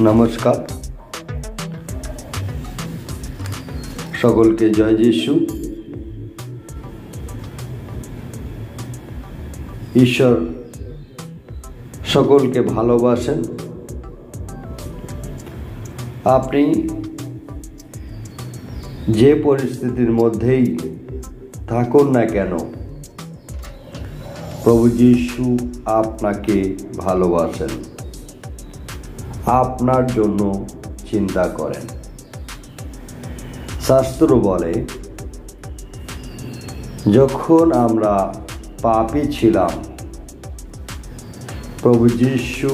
নমস্কার, সকলকে জয় যিশু। ঈশ্বর সকলকে ভালোবাসেন। আপনি যে পরিস্থিতির মধ্যেই থাকুন না কেন, প্রভু যিশু আপনাকে ভালোবাসেন, আপনার জন্য চিন্তা করেন। শাস্ত্র বলে, যখন আমরা পাপী ছিলাম, প্রভু যিশু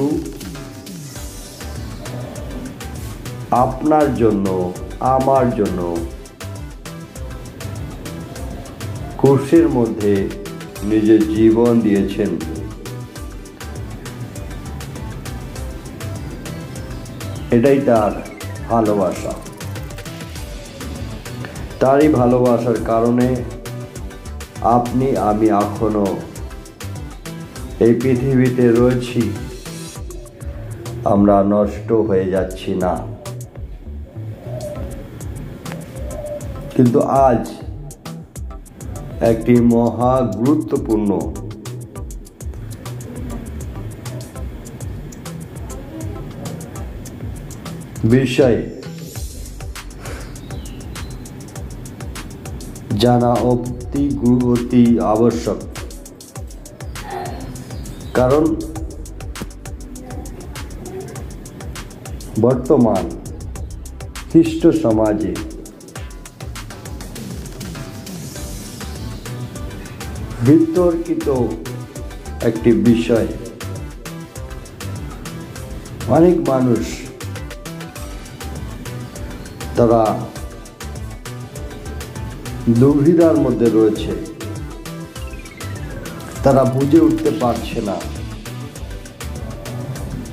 আপনার জন্য, আমার জন্য ক্রুশের মধ্যে নিজের জীবন দিয়েছেন। এটাই তার ভালোবাসা। তারই ভালোবাসার কারণে আপনি আমি এখনো এই পৃথিবীতে রয়েছি, আমরা নষ্ট হয়ে যাচ্ছি না। কিন্তু আজ একটি মহা গুরুত্বপূর্ণ বিষয় জানা অতি আবশ্যক। কারণ বর্তমান খ্রিস্ট সমাজে বিতর্কিত একটি বিষয়। অনেক মানুষ তারা দুবিধার মধ্যে রয়েছে, তারা বুঝে উঠতে পারছে না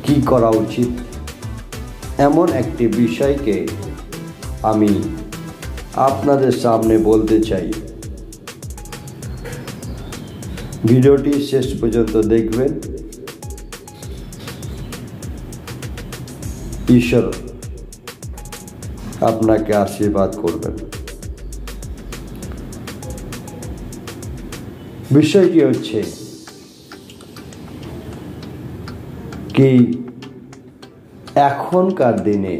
কি করা উচিত। এমন একটি বিষয়কে আমি আপনাদের সামনে বলতে চাই। ভিডিওটি শেষ পর্যন্ত দেখবেন। ঈশ্বর আপনাকে আশীর্বাদ করবেন। বিষয়টি হচ্ছে কি, এখনকার দিনে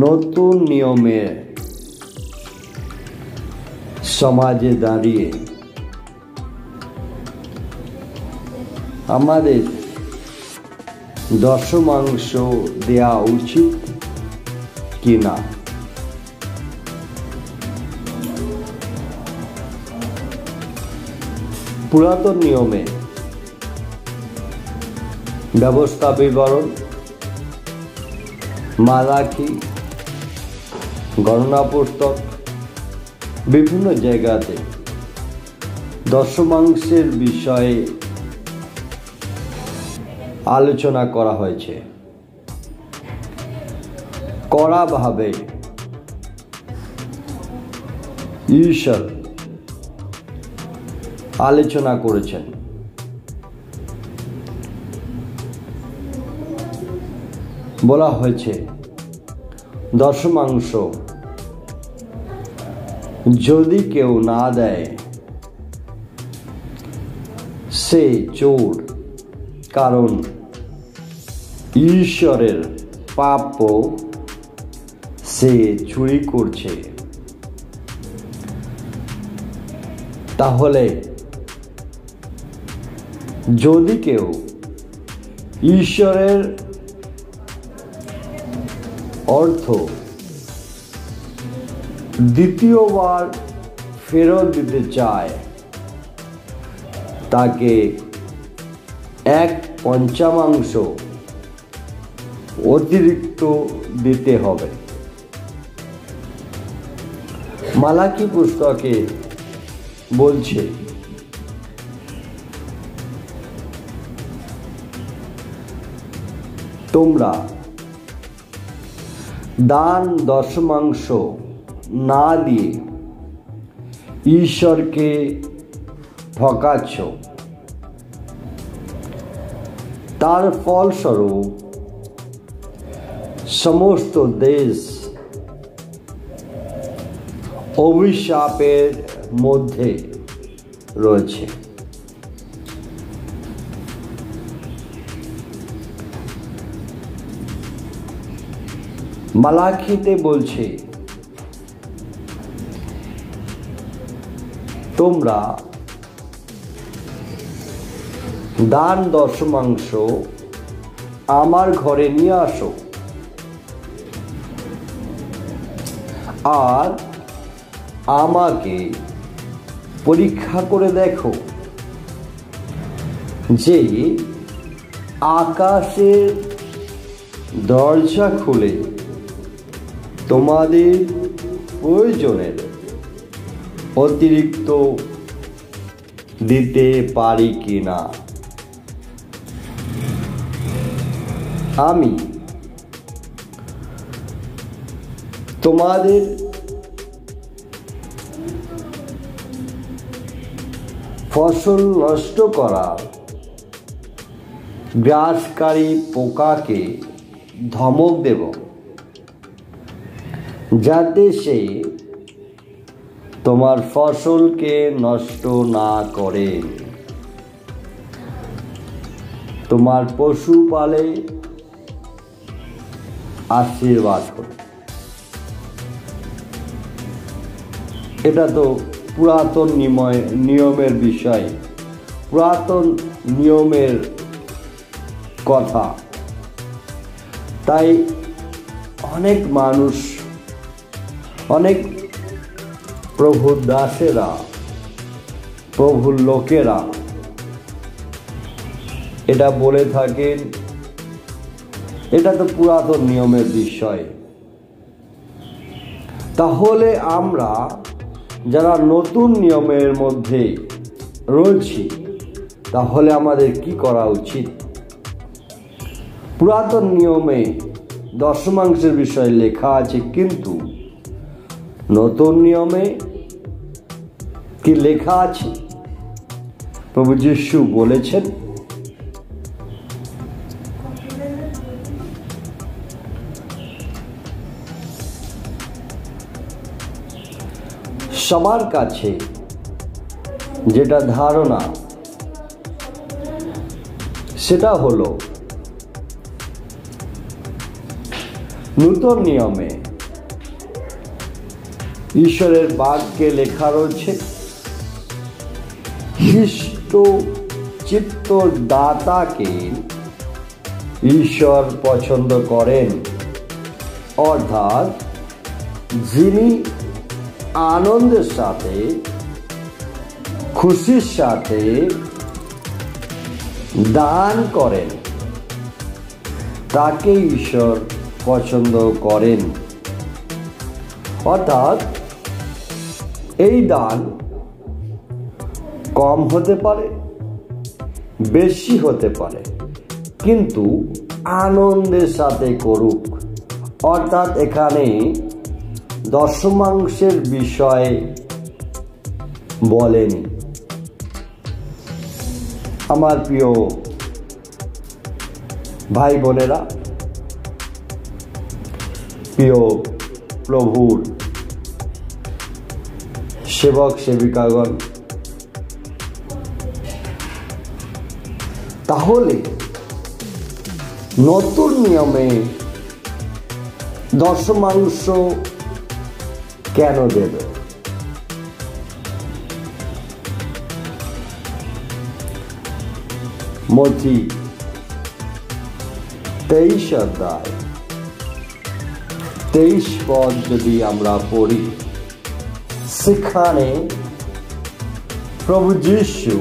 নতুন নিয়মের সমাজে দাঁড়িয়ে আমাদের দশমাংশ দেওয়া উচিত কি না। পুরাতন নিয়মে ব্যবস্থা বিবরণ, মালাকি, গণনা পুস্তক, বিভিন্ন জায়গাতে দশমাংশের বিষয়ে আলোচনা করা হয়েছে। কড়াভাবে ঈশ্বর আলোচনা করেছেন। বলা হয়েছে, দশমাংশ যদি কেউ না দেয় সে চোর, কারণ ঈশ্বরের প্রাপ্য সে চুরি করছে। তাহলে যদি কেউ ঈশ্বরের অর্থ দ্বিতীয়বার ফেরত দিতে চায়, তাকে 1/5 অতিরিক্ত দিতে হবে। মালাকি পুস্তকে বলছে, তোমরা দান দশমাংশ না দিয়ে ঈশ্বরকে ঠকাচ্ছ, তার ফলস্বরূপ সমস্ত দেশ অভিশাপের মধ্যে রয়েছে। মালাখিতে বলছে, তোমরা দান দশমাংশ আমার ঘরে নিয়ে আসো, আর আমাকে পরীক্ষা করে দেখো যে আকাশের দরজা খুলে তোমাদের প্রয়োজনের অতিরিক্ত দিতে পারি কিনা। আমি তোমাদের ফসল নষ্ট করা গ্রাসকারী পোকাকে ধমক দেব, যাতে সে তোমার ফসলকে নষ্ট না করে। তোমার পশুপালে আশীর্বাদ করে। এটা তো পুরাতন নিয়মের বিষয়, পুরাতন নিয়মের কথা। তাই অনেক মানুষ, অনেক প্রভুর দাসেরা, প্রভুর লোকেরা এটা বলে থাকেন, এটা তো পুরাতন নিয়মের বিষয়। তাহলে আমরা যারা নতুন নিয়মের মধ্যে রয়েছি, তাহলে আমাদের কি করা উচিত? পুরাতন নিয়মে দশমাংশের বিষয়ে লেখা আছে, কিন্তু নতুন নিয়মে কি লেখা আছে? প্রভু যীশু বলেছেন, সবার কাছে যেটা ধারণা সেটা হলো নতুন নিয়মে ঈশ্বরের বাক্যে লেখা রয়েছে, হৃষ্ট চিত্ত দাতাকে ঈশ্বর পছন্দ করেন, অর্থাৎ যিনি আনন্দের সাথে, খুশির সাথে দান করেন, তাকে ঈশ্বর পছন্দ করেন। অর্থাৎ এই দান কম হতে পারে, বেশি হতে পারে, কিন্তু আনন্দের সাথে করুক। অর্থাৎ এখানে দশমাংশের বিষয় বলেনি। আমার প্রিয় ভাই বোনেরা, প্রিয় প্রভুর সেবক সেবিকাগণ, তাহলে নতুন নিয়মে দশমাংশ কেন দেবে? মথি 23 অধ্যায় 23 পদ যদি আমরা পড়ি, সেখানে প্রভু যীশু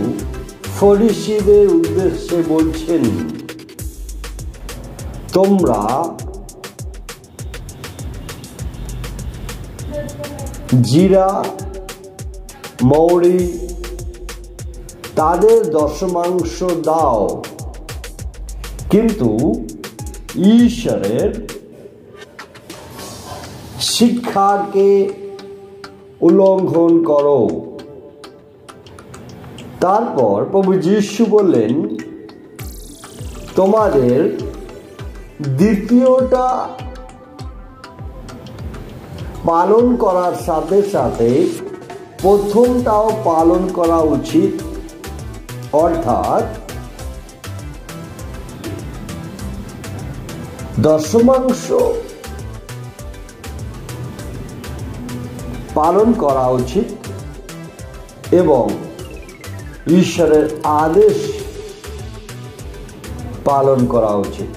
ফরিসীদের উদ্দেশ্যে বলছেন, তোমরা জিরা, মৌরি তাদের দশমাংশ দাও, কিন্তু ঈশ্বরের শিক্ষাকে উল্লঙ্ঘন করো। তারপর প্রভু যীশু বললেন, তোমাদের দ্বিতীয়টা পালন করার সাথে সাথে প্রথমটাও পালন করা উচিত, অর্থাৎ দশমাংশ পালন করা উচিত এবং ঈশ্বরের আদেশ পালন করা উচিত।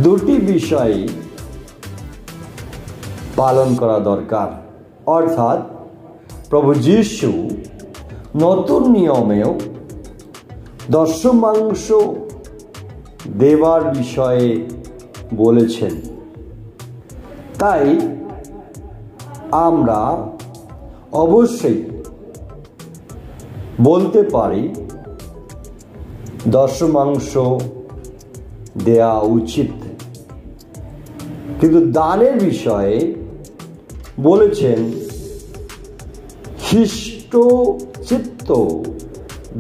দুটি বিষয় পালন করা দরকার, অর্থাৎ প্রভু যীশু নতুন নিয়মেও দশমাংশ দেবার বিষয়ে বলেছেন। তাই আমরা অবশ্যই বলতে পারি দশমাংশ দেয়া উচিত, কিন্তু দানের বিষয়ে বলেছেন হৃষ্টচিত্ত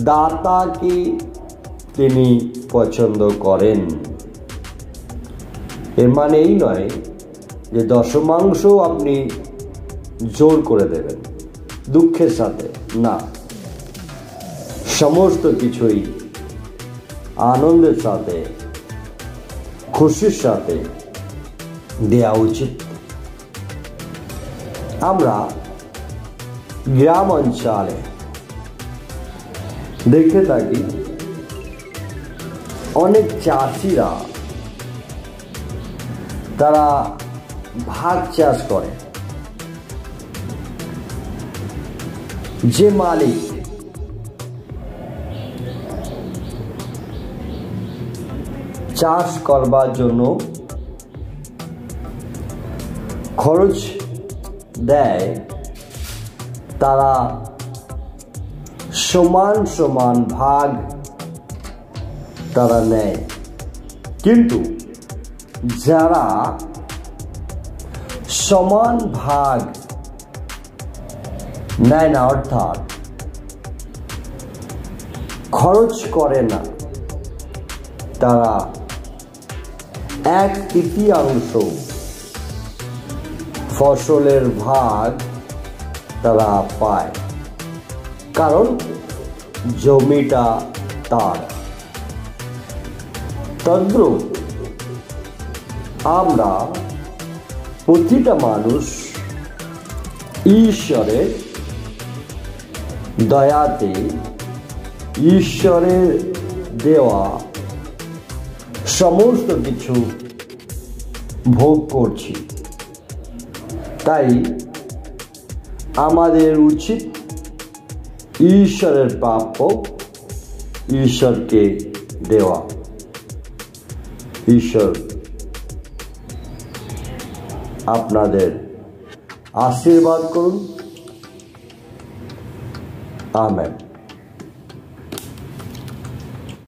দাতাকে তিনি পছন্দ করেন। এর মানে এই নয় যে দশমাংশ আপনি জোর করে দেবেন দুঃখের সাথে, না, সমস্ত কিছুই আনন্দের সাথে খুশির সাথে দেওয়া উচিত। আমরা গ্রাম অঞ্চলে দেখে থাকি অনেক চাষিরা তারা ভাগ চাষ করে। যে মালিক চাষ করবার জন্য খরচ দেয়, তারা সমান সমান ভাগ তারা নেয়, কিন্তু যারা সমান ভাগ নেয় না, অর্থাৎ খরচ করে না, তারা 1/3 ফসলের ভাগ তারা পায়, কারণ জমিটা তার। তদ্রূপ আমরা প্রতিটা মানুষ ঈশ্বরের দয়াতে, ঈশ্বরের দেওয়া সমস্ত কিছু ভোগ করছি। তাই আমাদের উচিত ঈশ্বরের প্রাপ্য ঈশ্বরকে দেওয়া। ঈশ্বর আপনাদের আশীর্বাদ করুন। আমেন।